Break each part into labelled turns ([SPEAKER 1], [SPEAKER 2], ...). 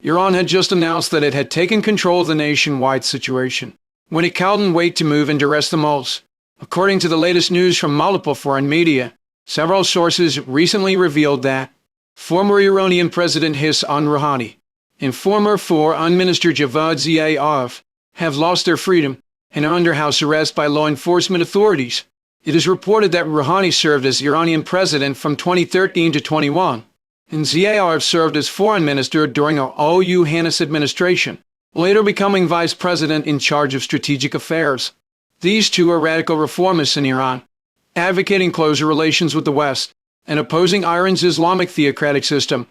[SPEAKER 1] Iran had just announced that it had taken control of the nationwide situation, when it couldn't wait to move and arrest the mullahs. According to the latest news from multiple foreign media, several sources recently revealed that former Iranian President Hassan Rouhani and former Foreign Minister Javad Zarif have lost their freedom and are under house arrest by law enforcement authorities. It is reported that Rouhani served as Iranian president from 2013 to 21, and Zarif served as foreign minister during the Rouhani's administration, later becoming vice president in charge of strategic affairs. These two are radical reformists in Iran, advocating closer relations with the West and opposing Iran's Islamic theocratic system.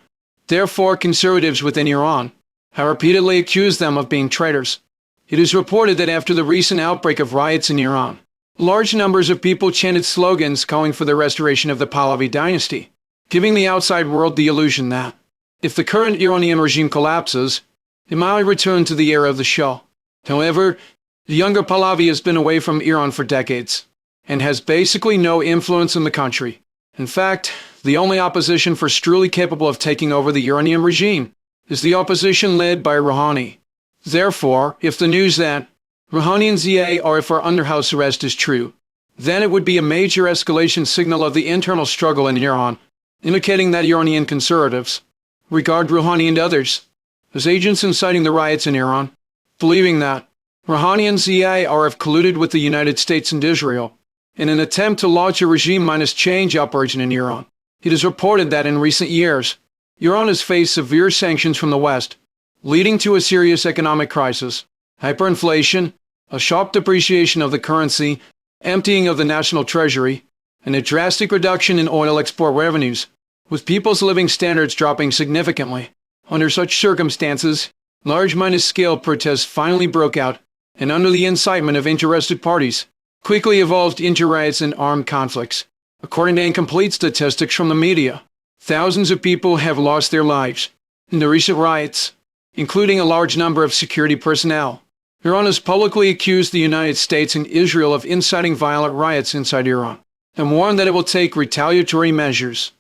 [SPEAKER 1] Therefore, conservatives within Iran have repeatedly accused them of being traitors. It is reported that after the recent outbreak of riots in Iran, large numbers of people chanted slogans calling for the restoration of the Pahlavi dynasty, giving the outside world the illusion that, if the current Iranian regime collapses, it might return to the era of the Shah. However, the younger Pahlavi has been away from Iran for decades, and has basically no influence in the country. In fact, the only opposition force truly capable of taking over the Iranian regime is the opposition led by Rouhani. Therefore, if the news that Rouhani and Zarif are under house arrest is true, then it would be a major escalation signal of the internal struggle in Iran, indicating that Iranian conservatives regard Rouhani and others as agents inciting the riots in Iran, believing that Rouhani and Zarif colluded with the United States and Israel in an attempt to launch a regime-change operation in Iran. It is reported that in recent years, Iran has faced severe sanctions from the West, leading to a serious economic crisis, hyperinflation, a sharp depreciation of the currency, emptying of the national treasury, and a drastic reduction in oil export revenues, with people's living standards dropping significantly. Under such circumstances, large-scale protests finally broke out, and under the incitement of interested parties, quickly evolved into riots and armed conflicts. According to incomplete statistics from the media, thousands of people have lost their lives in the recent riots, including a large number of security personnel. Iran has publicly accused the United States and Israel of inciting violent riots inside Iran, and warned that it will take retaliatory measures.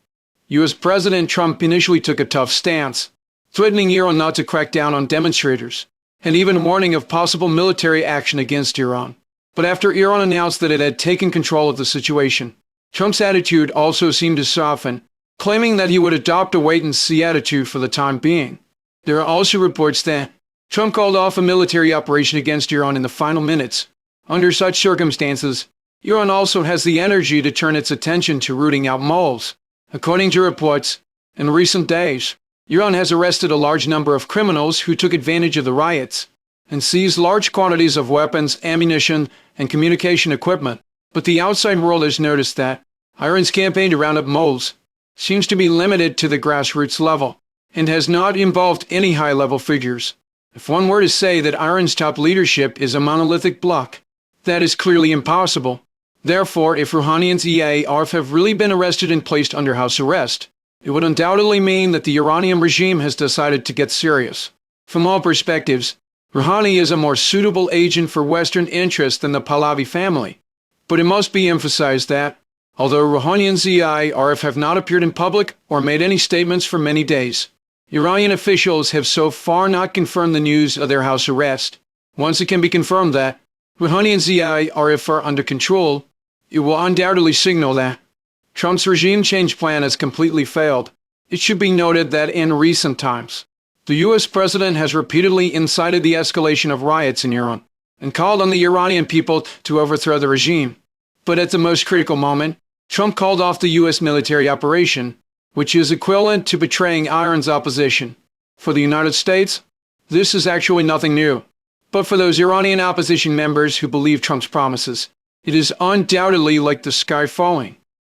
[SPEAKER 1] U.S. President Trump initially took a tough stance, threatening Iran not to crack down on demonstrators, and even warning of possible military action against Iran. But after Iran announced that it had taken control of the situation, Trump's attitude also seemed to soften, claiming that he would adopt a wait-and-see attitude for the time being. There are also reports that Trump called off a military operation against Iran in the final minutes. Under such circumstances, Iran also has the energy to turn its attention to rooting out mullahs. According to reports, in recent days, Iran has arrested a large number of criminals who took advantage of the riots, and seized large quantities of weapons, ammunition, and communication equipment. But the outside world has noticed that Iran's campaign to round up mullahs seems to be limited to the grassroots level, and has not involved any high-level figures. If one were to say that Iran's top leadership is a monolithic bloc, that is clearly impossible. Therefore, if Rouhani and Zarif have really been arrested and placed under house arrest, it would undoubtedly mean that the Iranian regime has decided to get serious. From all perspectives, Rouhani is a more suitable agent for Western interests than the Pahlavi family. But it must be emphasized that, although Rouhani and Zarif have not appeared in public or made any statements for many days, Iranian officials have so far not confirmed the news of their house arrest. Once it can be confirmed that Rouhani and Zarif are under control, it will undoubtedly signal that Trump's regime change plan has completely failed. It should be noted that in recent times, the U.S. president has repeatedly incited the escalation of riots in Iran, and called on the Iranian people to overthrow the regime. But at the most critical moment, Trump called off the U.S. military operation, which is equivalent to betraying Iran's opposition. For the United States, this is actually nothing new. But for those Iranian opposition members who believe Trump's promises, it is undoubtedly like the sky falling.